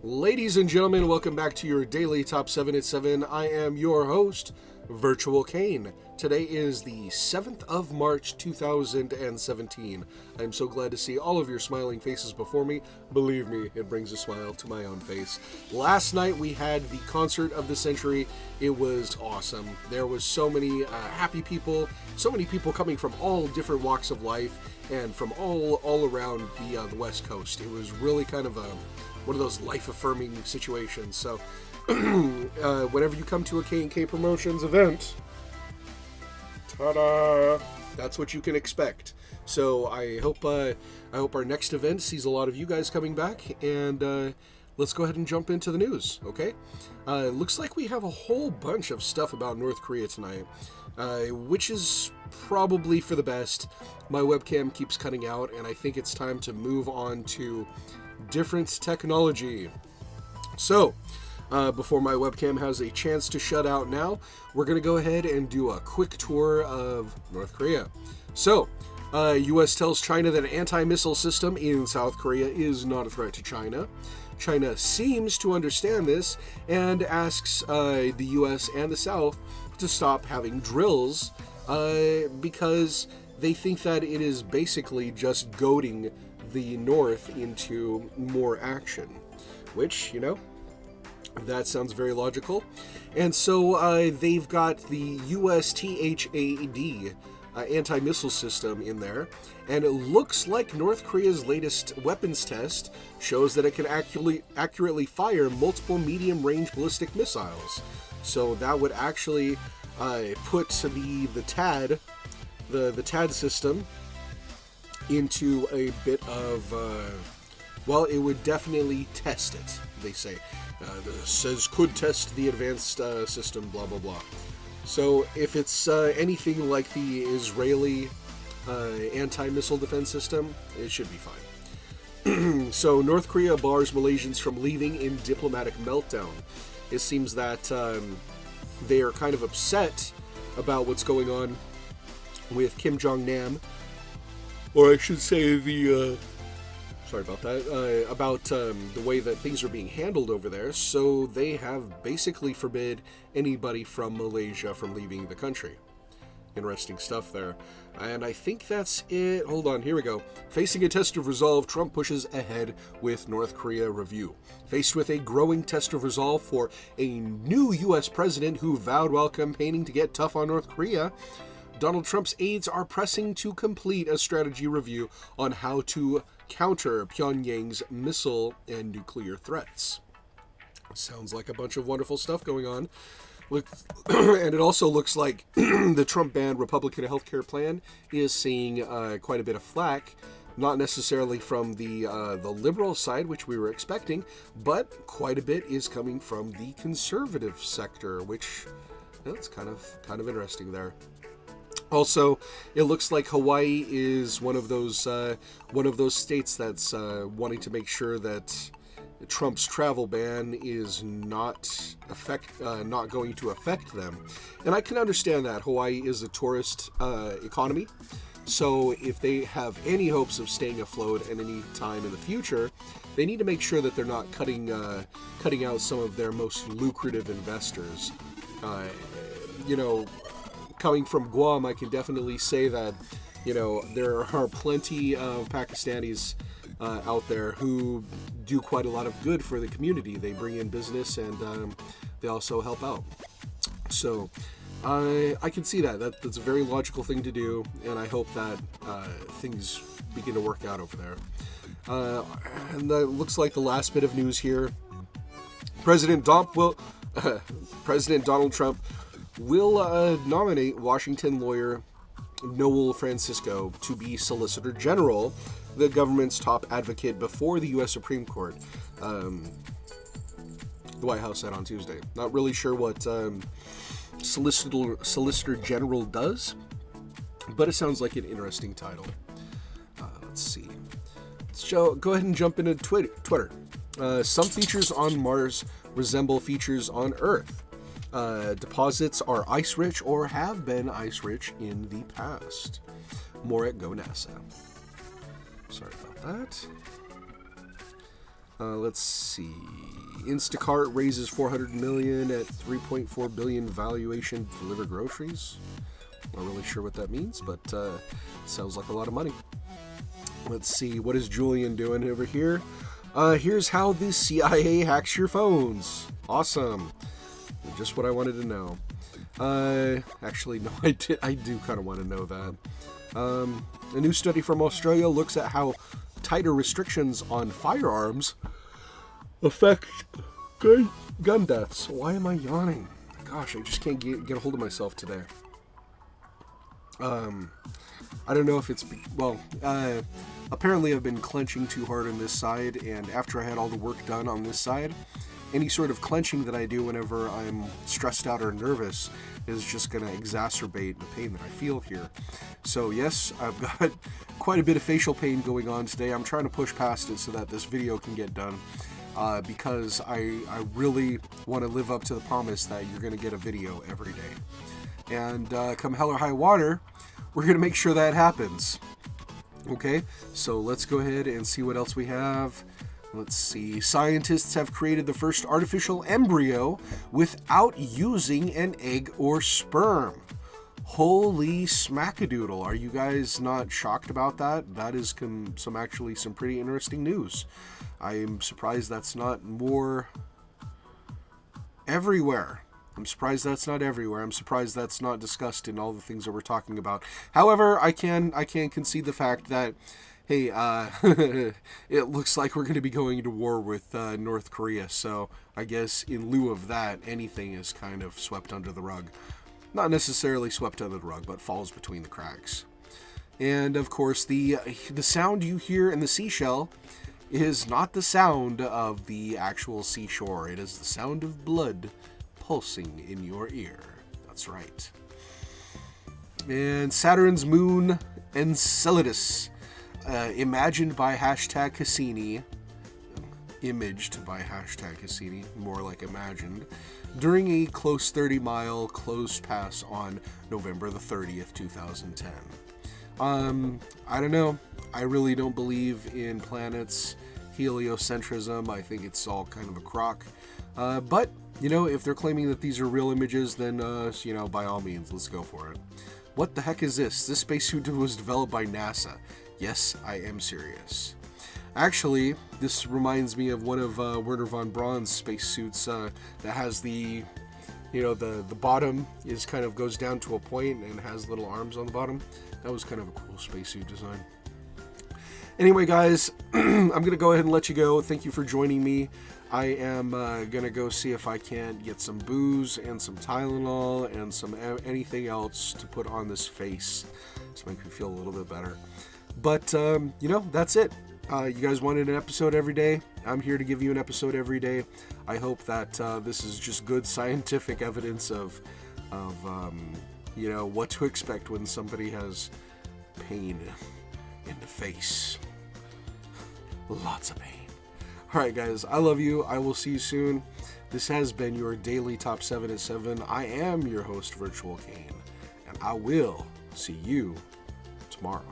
Ladies and gentlemen, welcome back to your daily Top 7 at 7. I am your host, Virtual Kane. Today is the 7th of March, 2017. I'm so glad to see all of your smiling faces before me. Believe me, it brings a smile to my own face. Last night we had the concert of the century. It was awesome. There was so many happy people, so many people coming from all different walks of life and from all around the West Coast. It was really kind of one of those life-affirming situations. So whenever you come to a K&K Promotions event, ta-da! That's what you can expect. So I hope our next event sees a lot of you guys coming back, and let's go ahead and jump into the news, okay? Looks like we have a whole bunch of stuff about North Korea tonight, which is probably for the best. My webcam keeps cutting out, and I think it's time to move on to different technology. So, before my webcam has a chance to shut out now, we're going to go ahead and do a quick tour of North Korea. So, U.S. tells China that an anti-missile system in South Korea is not a threat to China. China seems to understand this and asks the U.S. and the South to stop having drills because they think that it is basically just goading the North into more action, which, you know, that sounds very logical. And so they've got the USTHAD anti-missile system in there, and it looks like North Korea's latest weapons test shows that it can accurately fire multiple medium-range ballistic missiles. So that would actually put the THAAD system into a bit of, well, it would definitely test it, they say. Says could test the advanced system, blah, blah, blah. So if it's anything like the Israeli anti-missile defense system, it should be fine. So North Korea bars Malaysians from leaving in diplomatic meltdown. It seems that they are kind of upset about what's going on with Kim Jong-nam, or I should say the way that things are being handled over there. So they have basically forbid anybody from Malaysia from leaving the country. Interesting stuff there. And I think that's it. Hold on, here we go. Facing a test of resolve, Trump pushes ahead with North Korea review. Faced with a growing test of resolve for a new U.S. president who vowed while campaigning to get tough on North Korea, Donald Trump's aides are pressing to complete a strategy review on how to counter Pyongyang's missile and nuclear threats. Sounds like a bunch of wonderful stuff going on. And it also looks like the Trump-banned Republican healthcare plan is seeing quite a bit of flack, not necessarily from the liberal side, which we were expecting, but quite a bit is coming from the conservative sector, which that's kind of interesting there. Also, it looks like Hawaii is one of those states that's wanting to make sure that Trump's travel ban is not going to affect them, and I can understand that. Hawaii is a tourist economy, so if they have any hopes of staying afloat at any time in the future, they need to make sure that they're not cutting out some of their most lucrative investors. Coming from Guam, I can definitely say that, there are plenty of Pakistanis out there who do quite a lot of good for the community. They bring in business and they also help out. So I can see that. That's a very logical thing to do, and I hope that things begin to work out over there. And that looks like the last bit of news here. President Donald Trump will nominate Washington lawyer Noel Francisco to be Solicitor General, the government's top advocate before the U.S. Supreme Court. The White House said on Tuesday. Not really sure what Solicitor General does, but it sounds like an interesting title. Let's see. Let's go ahead and jump into Twitter. Some features on Mars resemble features on Earth. Deposits are ice-rich or have been ice-rich in the past. More at Go NASA. Sorry about that. Let's see. Instacart raises $400 million at $3.4 billion valuation to deliver groceries. Not really sure what that means, but sounds like a lot of money. Let's see. What is Julian doing over here? Here's how the CIA hacks your phones. Awesome. Just what I wanted to know. Actually, no, I do kind of want to know that. A new study from Australia looks at how tighter restrictions on firearms affect gun deaths. Why am I yawning? Gosh, I just can't get a hold of myself today. I don't know if it's... Well, apparently I've been clenching too hard on this side, and after I had all the work done on this side, any sort of clenching that I do whenever I'm stressed out or nervous is just going to exacerbate the pain that I feel here. So yes, I've got quite a bit of facial pain going on today. I'm trying to push past it so that this video can get done, because I really want to live up to the promise that you're going to get a video every day. And come hell or high water, we're going to make sure that happens. Okay, so let's go ahead and see what else we have. Let's see. Scientists have created the first artificial embryo without using an egg or sperm. Holy smackadoodle. Are you guys not shocked about that? That is some pretty interesting news. I'm surprised that's not more everywhere. I'm surprised that's not everywhere. I'm surprised that's not discussed in all the things that we're talking about. However, I can concede the fact that, hey, it looks like we're going to be going to war with North Korea. So I guess in lieu of that, anything is kind of swept under the rug. Not necessarily swept under the rug, but falls between the cracks. And of course, the sound you hear in the seashell is not the sound of the actual seashore. It is the sound of blood pulsing in your ear. That's right. And Saturn's moon Enceladus, imagined by #Cassini, imaged by #Cassini, more like imagined, during a close 30-mile closed pass on November the 30th, 2010. I don't know. I really don't believe in planets, heliocentrism. I think it's all kind of a crock. But, you know, if they're claiming that these are real images, then, you know, by all means, let's go for it. What the heck is this? This spacesuit was developed by NASA. Yes, I am serious. Actually, this reminds me of one of Wernher von Braun's spacesuits that has the, you know, the bottom is kind of goes down to a point and has little arms on the bottom. That was kind of a cool spacesuit design. Anyway, guys, I'm going to go ahead and let you go. Thank you for joining me. I am going to go see if I can't get some booze and some Tylenol and some anything else to put on this face to make me feel a little bit better. But, you know, that's it. You guys wanted an episode every day. I'm here to give you an episode every day. I hope that this is just good scientific evidence of you know, what to expect when somebody has pain in the face. Lots of pain. Alright guys, I love you. I will see you soon. This has been your daily Top 7 at 7. I am your host, Virtual Kane, and I will see you tomorrow.